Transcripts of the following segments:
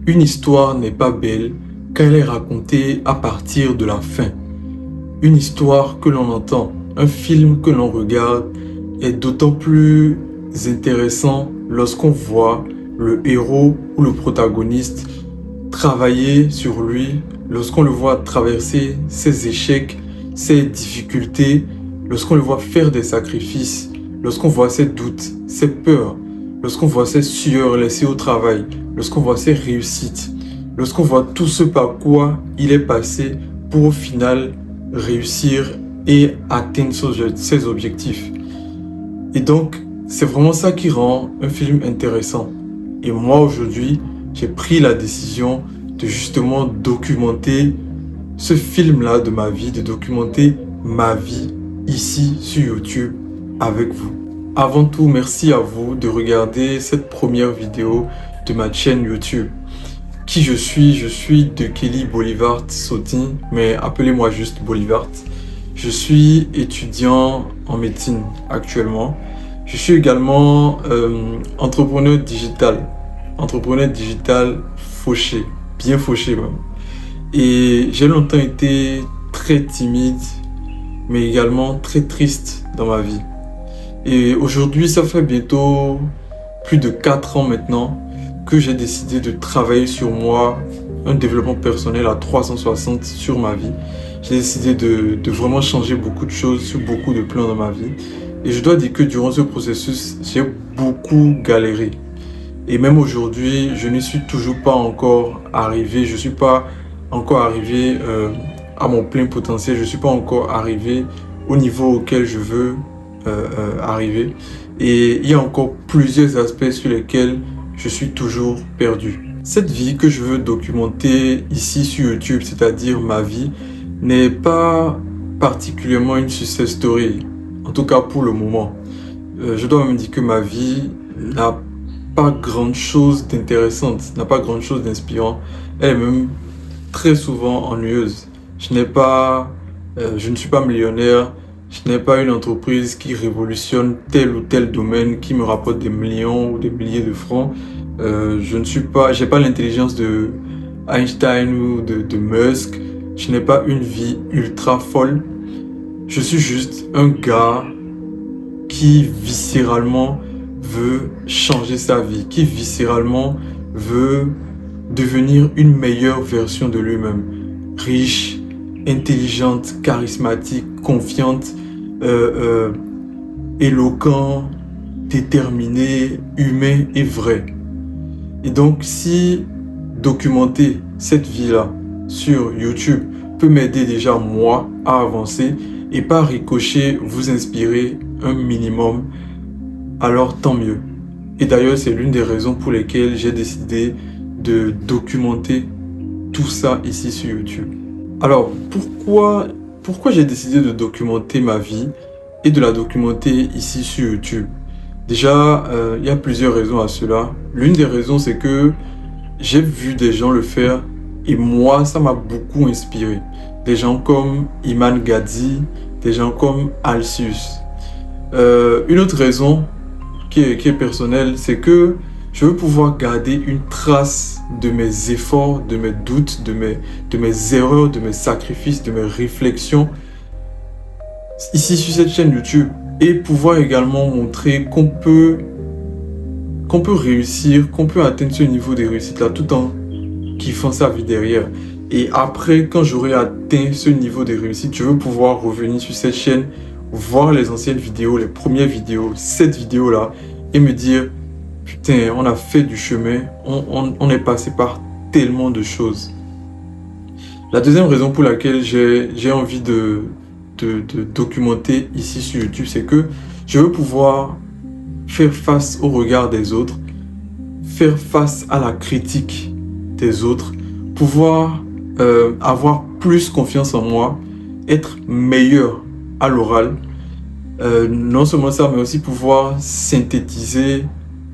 Une histoire n'est pas belle quand elle est racontée à partir de la fin. Une histoire que l'on entend, un film que l'on regarde est d'autant plus intéressant lorsqu'on voit le héros ou le protagoniste travailler sur lui, lorsqu'on le voit traverser ses échecs, ses difficultés, lorsqu'on le voit faire des sacrifices, lorsqu'on voit ses doutes, ses peurs, lorsqu'on voit ses sueurs laissées au travail, lorsqu'on voit ses réussites, lorsqu'on voit tout ce par quoi il est passé pour au final réussir et atteindre ses objectifs. Et donc, c'est vraiment ça qui rend un film intéressant. Et moi, aujourd'hui, j'ai pris la décision de justement documenter ce film-là de ma vie, de documenter ma vie ici sur YouTube avec vous. Avant tout, merci à vous de regarder cette première vidéo de ma chaîne YouTube. Qui je suis Dekeli Bolivart Soti, mais appelez-moi juste Bolivart. Je suis étudiant en médecine actuellement. Je suis également entrepreneur digital fauché, bien fauché même. Et j'ai longtemps été très timide, mais également très triste dans ma vie. Et aujourd'hui, ça fait bientôt plus de 4 ans maintenant que j'ai décidé de travailler sur moi, un développement personnel à 360 sur ma vie. J'ai décidé de vraiment changer beaucoup de choses sur beaucoup de plans dans ma vie. Et je dois dire que durant ce processus, j'ai beaucoup galéré. Et même aujourd'hui, je n'y suis toujours pas encore arrivé. Je ne suis pas encore arrivé à mon plein potentiel. Je ne suis pas encore arrivé au niveau auquel je veux arriver. Et il y a encore plusieurs aspects sur lesquels je suis toujours perdu. Cette vie que je veux documenter ici sur YouTube, c'est-à-dire ma vie, n'est pas particulièrement une success story. En tout cas pour le moment. Je dois même dire que ma vie n'a pas grand chose d'intéressante, n'a pas grand chose d'inspirant. Elle est même très souvent ennuyeuse. Je ne suis pas millionnaire. Je n'ai pas une entreprise qui révolutionne tel ou tel domaine qui me rapporte des millions ou des milliers de francs. J'ai pas l'intelligence de Einstein ou de Musk. Je n'ai pas une vie ultra folle. Je suis juste un gars qui viscéralement veut changer sa vie, qui viscéralement veut devenir une meilleure version de lui-même. Riche, intelligente, charismatique, confiante, éloquent, déterminé, humain et vrai. Et donc, si documenter cette vie-là sur YouTube peut m'aider déjà moi à avancer et par ricochet vous inspirer un minimum, alors tant mieux. Et d'ailleurs, c'est l'une des raisons pour lesquelles j'ai décidé de documenter tout ça ici sur YouTube. Alors, pourquoi j'ai décidé de documenter ma vie et de la documenter ici sur YouTube? Déjà, il y a plusieurs raisons à cela. L'une des raisons, c'est que j'ai vu des gens le faire et moi, ça m'a beaucoup inspiré. Des gens comme Iman Gadzhi, des gens comme Alcius. Une autre raison qui est personnelle, c'est que je veux pouvoir garder une trace de mes efforts, de mes doutes, de mes erreurs, de mes sacrifices, de mes réflexions ici sur cette chaîne YouTube et pouvoir également montrer qu'on peut réussir, qu'on peut atteindre ce niveau de réussite-là tout en kiffant sa vie derrière. Et après, quand j'aurai atteint ce niveau de réussite, je veux pouvoir revenir sur cette chaîne, voir les anciennes vidéos, les premières vidéos, cette vidéo-là et me dire putain, on a fait du chemin, on est passé par tellement de choses. La deuxième raison pour laquelle j'ai envie de documenter ici sur YouTube, c'est que je veux pouvoir faire face au regard des autres, faire face à la critique des autres, pouvoir avoir plus confiance en moi, être meilleur à l'oral. Non seulement ça, mais aussi pouvoir synthétiser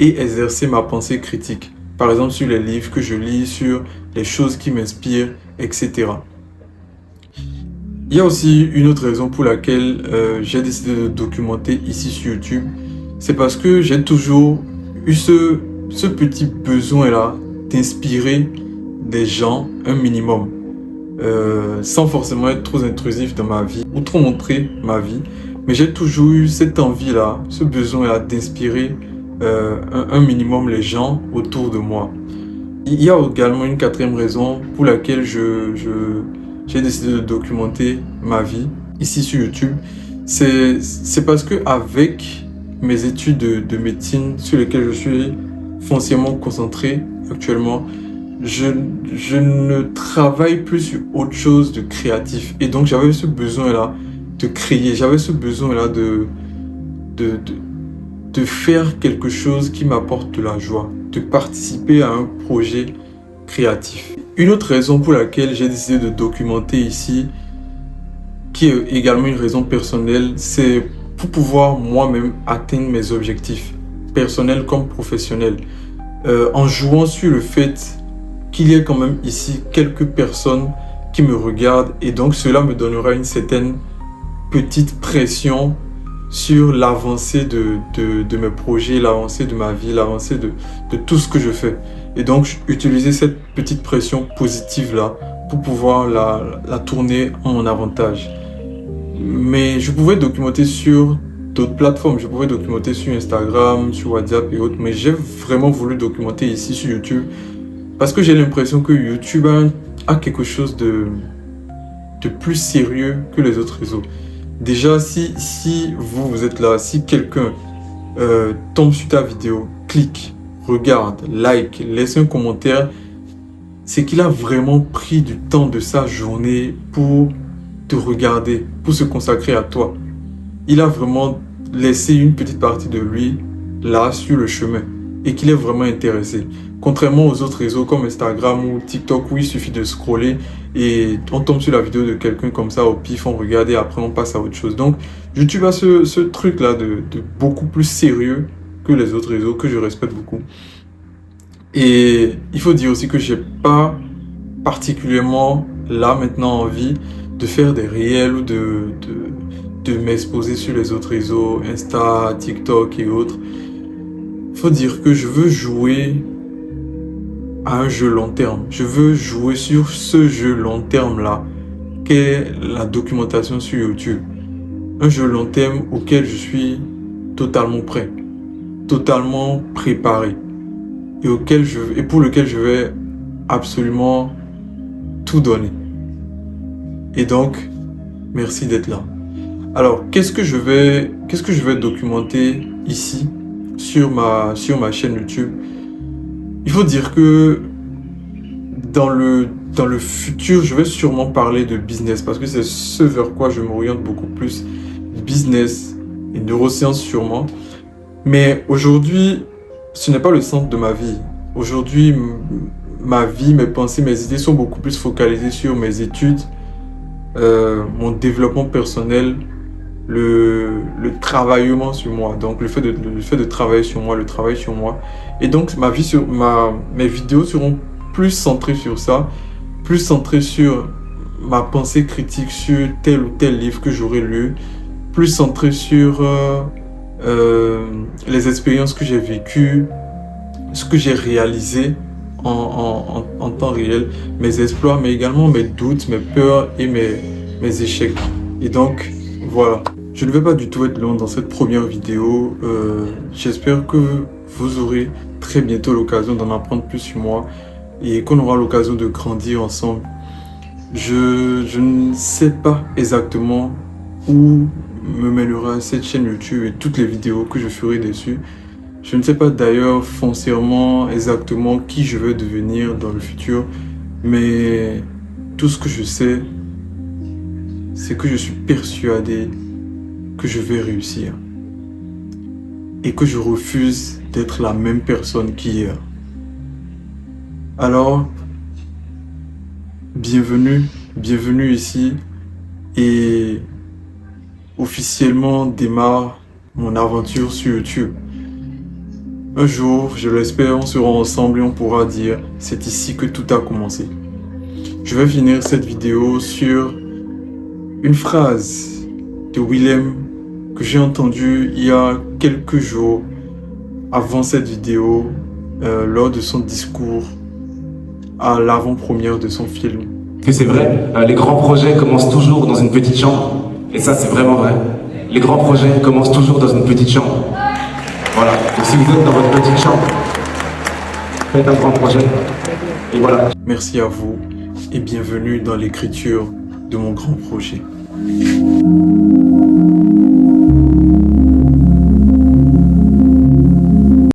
et exercer ma pensée critique. Par exemple, sur les livres que je lis, sur les choses qui m'inspirent, etc. Il y a aussi une autre raison pour laquelle j'ai décidé de documenter ici sur YouTube. C'est parce que j'ai toujours eu ce petit besoin-là d'inspirer des gens un minimum, sans forcément être trop intrusif dans ma vie ou trop montrer ma vie. Mais j'ai toujours eu cette envie-là, ce besoin-là d'inspirer un minimum les gens autour de moi. Il y a également une quatrième raison pour laquelle j'ai décidé de documenter ma vie ici sur YouTube. C'est parce que avec mes études de médecine sur lesquelles je suis foncièrement concentré actuellement, je ne travaille plus sur autre chose de créatif. Et donc j'avais ce besoin-là de créer, j'avais ce besoin-là de faire quelque chose qui m'apporte de la joie, de participer à un projet créatif. Une autre raison pour laquelle j'ai décidé de documenter ici, qui est également une raison personnelle, c'est pour pouvoir moi-même atteindre mes objectifs, personnels comme professionnels, en jouant sur le fait qu'il y ait quand même ici quelques personnes qui me regardent, et donc cela me donnera une certaine petite pression sur l'avancée de mes projets, l'avancée de ma vie, l'avancée de tout ce que je fais. Et donc, utiliser cette petite pression positive-là pour pouvoir la tourner en mon avantage. Mais je pouvais documenter sur d'autres plateformes. Je pouvais documenter sur Instagram, sur WhatsApp et autres. Mais j'ai vraiment voulu documenter ici sur YouTube parce que j'ai l'impression que YouTube a quelque chose de plus sérieux que les autres réseaux. Déjà, si vous êtes là, si quelqu'un tombe sur ta vidéo, clique, regarde, like, laisse un commentaire, c'est qu'il a vraiment pris du temps de sa journée pour te regarder, pour se consacrer à toi. Il a vraiment laissé une petite partie de lui là sur le chemin et qu'il est vraiment intéressé. Contrairement aux autres réseaux comme Instagram ou TikTok où il suffit de scroller et on tombe sur la vidéo de quelqu'un comme ça au pif, on regarde et après on passe à autre chose. Donc YouTube a ce truc là de beaucoup plus sérieux que les autres réseaux que je respecte beaucoup. Et il faut dire aussi que j'ai pas particulièrement là maintenant envie de faire des réels ou de m'exposer sur les autres réseaux, Insta, TikTok et autres. Il faut dire que je veux jouer à un jeu long terme. Je veux jouer sur ce jeu long terme là qu'est la documentation sur YouTube. Un jeu long terme auquel je suis totalement prêt, totalement préparé et pour lequel je vais absolument tout donner. Et donc, merci d'être là. Alors, qu'est-ce que je vais documenter ici sur ma chaîne YouTube? Il faut dire que dans le futur, je vais sûrement parler de business parce que c'est ce vers quoi je m'oriente beaucoup plus. Business et neurosciences sûrement. Mais aujourd'hui, ce n'est pas le centre de ma vie. Aujourd'hui, ma vie, mes pensées, mes idées sont beaucoup plus focalisées sur mes études, mon développement personnel, le travaillement sur moi, donc le fait de travailler sur moi, le travail sur moi. Et donc mes vidéos seront plus centrées sur ça, plus centrées sur ma pensée critique sur tel ou tel livre que j'aurais lu, plus centrées sur les expériences que j'ai vécues, ce que j'ai réalisé en temps réel, mes exploits, mais également mes doutes, mes peurs et mes échecs. Et donc, voilà. Je ne vais pas du tout être long dans cette première vidéo. J'espère que vous aurez très bientôt l'occasion d'en apprendre plus sur moi et qu'on aura l'occasion de grandir ensemble. Je ne sais pas exactement où me mènera cette chaîne YouTube et toutes les vidéos que je ferai dessus. Je ne sais pas d'ailleurs foncièrement exactement qui je veux devenir dans le futur, mais tout ce que je sais, c'est que je suis persuadé que je vais réussir et que je refuse d'être la même personne qu'hier. Alors, bienvenue ici et officiellement démarre mon aventure sur YouTube. Un jour, je l'espère, on sera ensemble et on pourra dire c'est ici que tout a commencé. Je vais finir cette vidéo sur une phrase de Willem que j'ai entendue il y a quelques jours avant cette vidéo lors de son discours à l'avant-première de son film. Que c'est vrai, les grands projets commencent toujours dans une petite chambre. Et ça, c'est vraiment vrai. Les grands projets commencent toujours dans une petite chambre. Voilà. Donc si vous êtes dans votre petite chambre, faites un grand projet. Et voilà. Merci à vous et bienvenue dans l'écriture de mon grand projet.